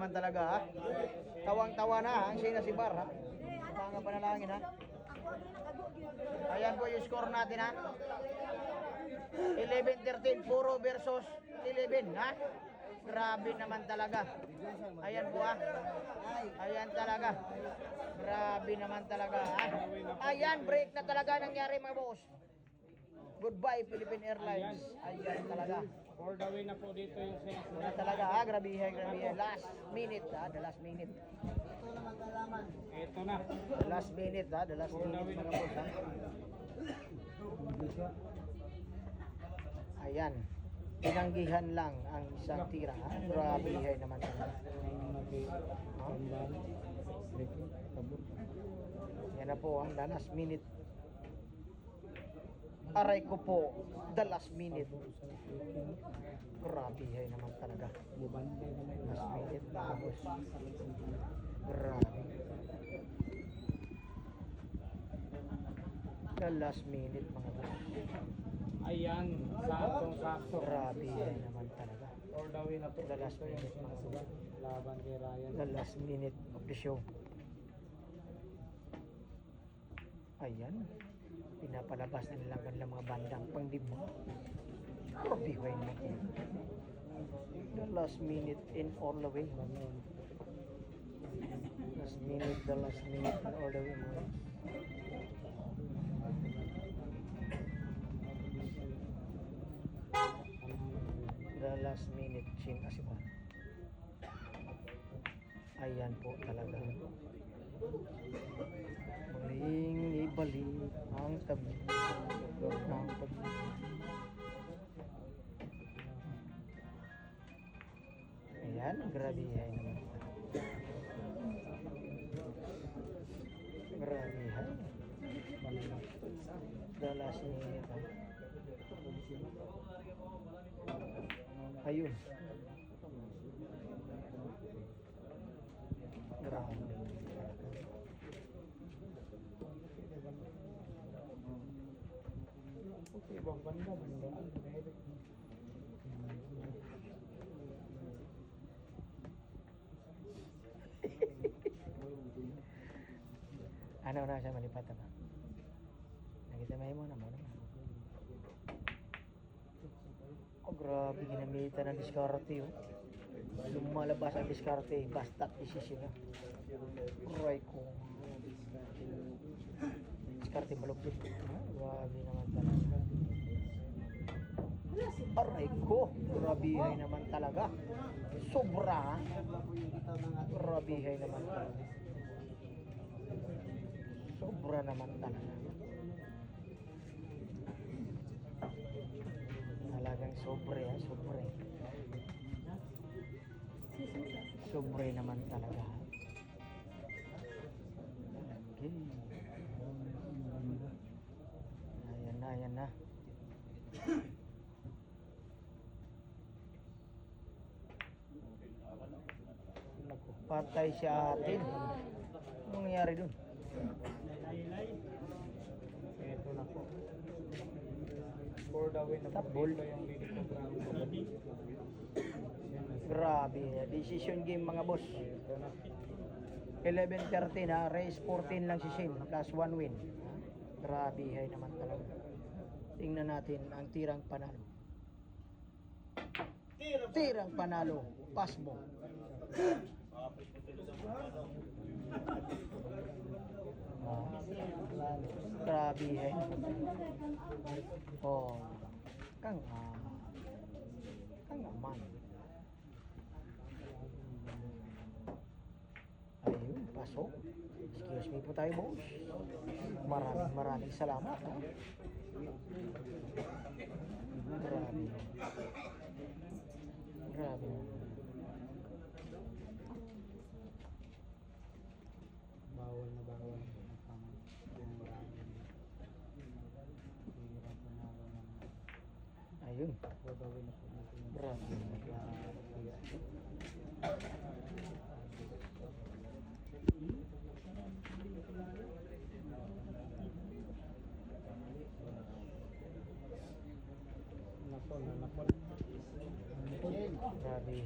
naman talaga ha. Tawang-tawa na ha. Ang sina si Bar ha. Mga panalangin ha. Ayan po yung score natin ha. 11-13 puro versus 11 ha. Grabe naman talaga. Ayan po ha. Ayan talaga. Grabe naman talaga ha. Ayan, break na talaga nangyari mga boss. Goodbye Philippine Airlines. Ayan talaga. For the win na po dito yung sense. Na talaga ha. Grabihan. Last minute ha. The last minute. Ito na. The last minute ha. The last minute mga boss ha. Ayan. Tinanggihan lang ang isang tira ha. Grabihan naman talaga. Yan na po ang the last minute. Aray ko po, the last minute. Grabe hay naman talaga. Last minute mga boss. Grabe. The last minute mga boss. Ayan, saktong-sakto. Grabe hay naman talaga. For the win na po. The last minute mga boss. Laban kay Ryan. The last minute of the show. Ayan. Pinapalabas na nilang kanilang mga bandang panglibot. Grabe ko yun natin. The last minute in all the way. Last minute, the last minute in all the way. The last minute, Shin Asiman. Ayan po talaga. Muling ibalik ang tabi ng pag ayan, grabe yan naman. Grabe yan. The last minute ha. Ayun. Grabe. Okay, ibang banda. Ano na siya malipat ba? Nakita mo naman. Oh, grabe ginamitan ng diskarte oh. Lumalabas ang diskarte, basta't isisyon na. Aray ko. Diskarte malupit. Grabe naman talaga. Aray ko. Grabihay naman talaga. Sobra. Grabihay naman talaga. Sobra naman talaga. Talagang sobre ha, sobre. Sobre naman talaga. Okay. Ayan na. Patay siya atin. Anong nangyari dun? Ito na po. For the win na po Tapbol. dito yung leading program. Grabe. Decision game mga boss. Ito na. 11-13 ha. Race 14 lang si Shane. Plus 1 win. Grabe hay naman talaga. Tingnan natin ang tirang panalo. Tirang panalo. Pasmo. Grabe hay. Oh. Kang aman. Ayun, pasok. Excuse me po tayo, boss. Maraming salamat, ha. Grabe. Grabe. Bawal na bawal. Ayun. Gagawin na po natin. Grabe. Napol. Grabe.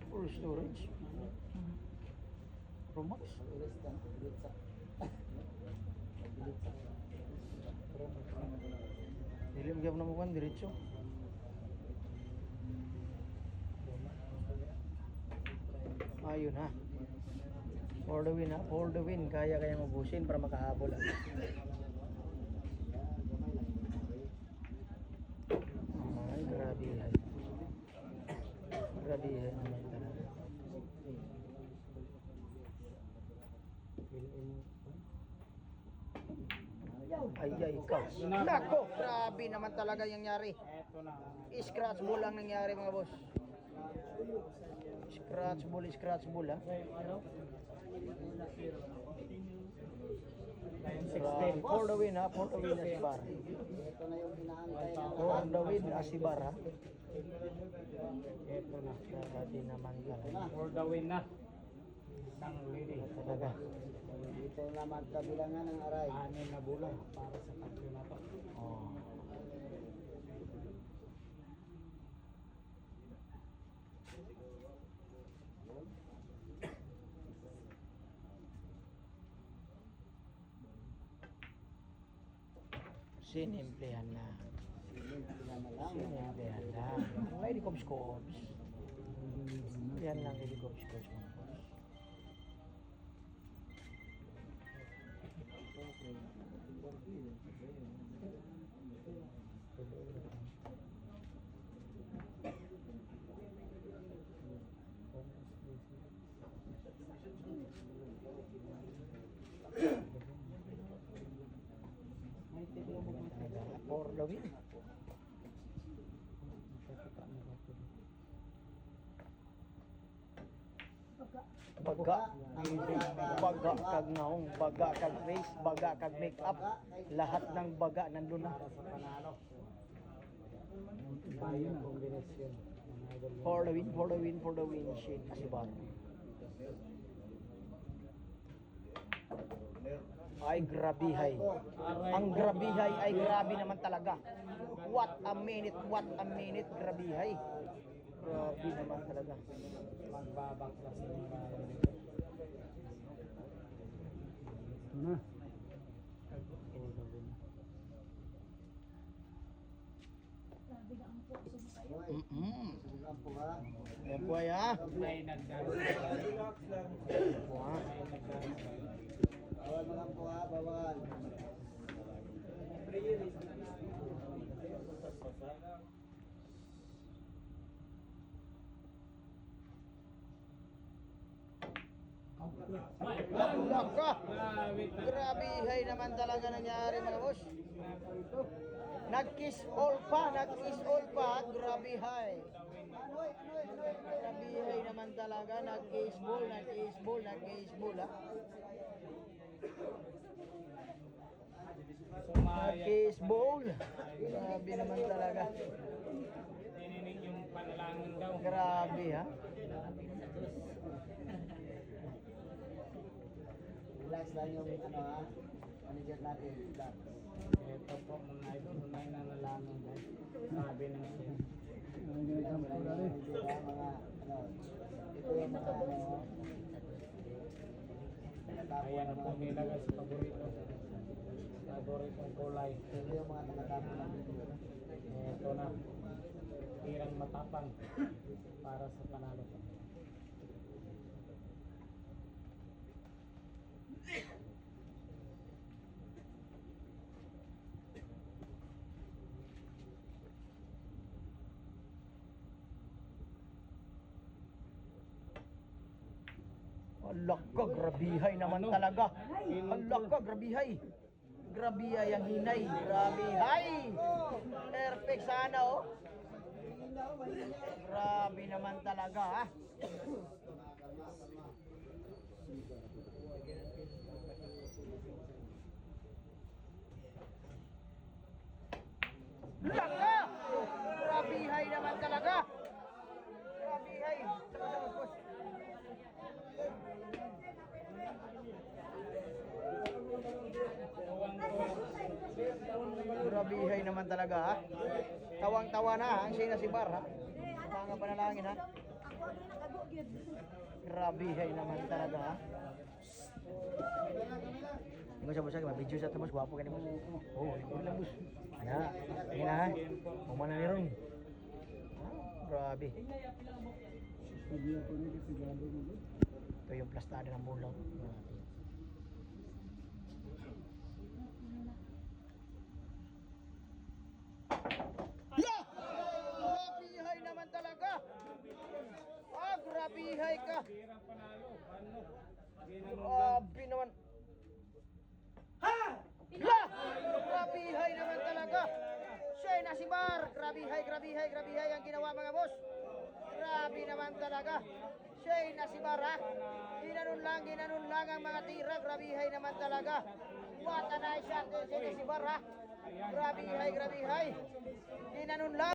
Full storage. Romax. Dili mo gyud naman diretso. Ayun ha. For the win ha. For the win. Kaya mabusin para makahabol. Ay, grabe yan. Grabe yan naman talaga. Ay, ikaw. Nako, grabe naman talaga yung nangyari. Eto na. Scratch ball ang nangyari mga boss. Scratch ball ha. For the win ha, for the win Asibar. Ito na yung inaantay na For the win Asibar ha. Eto na. Grabe naman talaga. For the win na. Ng lady. Talaga. dito naman kabilangan ng aray. 6 na bulan para sa kampeonato. Oh. Sinimplihan na. Sinimplihan na. May helicopters. Yan lang helicopters mga boss. For the win. Baga kag naong, baga kag face, baga kag make up, lahat ng baga nandun na. Para sa panalo. Bayang kombinasyon. For the win, for the win, for the win, Shane Asibar. Ay grabihay. Ang grabihay ay grabe naman talaga. What a minute, grabihay. Grabe naman talaga. Magbabaklas ng marami. Ito na. Subukan po ha. Yan po ay ha. May nagdaro. Wah. May nagdaro. Bawal mo lang po ha, bawal. Laka. Grabihay naman talaga nangyari mga boss. Nag-kiss all pa. Grabihay. Grabihay naman talaga. Nag-kiss ball ha. Nag-kiss ball. Grabe naman talaga. Tininig yung panalangin daw. Grabe ha. Relax lang yung ano ha. Manager natin. Relax. Ito po mga idol, may nanalangin daw. Sabi ng siya. Mga ano. Ito yung mga ano. Ayan na po nilagay sa paborito. Paboritong kulay. Ito yung mga tagatapon natin. Ito na. Tirang matapang para sa panalo. Alaka, grabihay naman talaga. Alaka, grabihay. Grabihay ang hinay. Grabihay. Perfect sana oh. Grabe naman talaga ha. Laka! Grabihay naman talaga. Grabihay. Sama-sama boss. Grabihay naman naman talaga ha. Tawang-tawa na ha, ang Shayna si Bar ha. Mga panalangin ha. Grabe hay naman talaga ha. Ingo sa busa, video sa tamos, guwapo ka ni boss. Oh, ikaw lang boss. Ya, tingin na ha. Umana ni Ron. Grabe. Ito yung plastada ng bulaw. Yeah! Grabihay naman talaga. Grabihay ka. Grabe naman. La! Grabihay naman talaga. Shayna si Bar. Grabihay ang ginawa mga boss. Grabe naman talaga. Shayna si Bar ha. Ginanon lang ang mga tira. Grabihay naman talaga. What a nice shot. Shayna si Bar ha. Grabihay. Ginanon lang.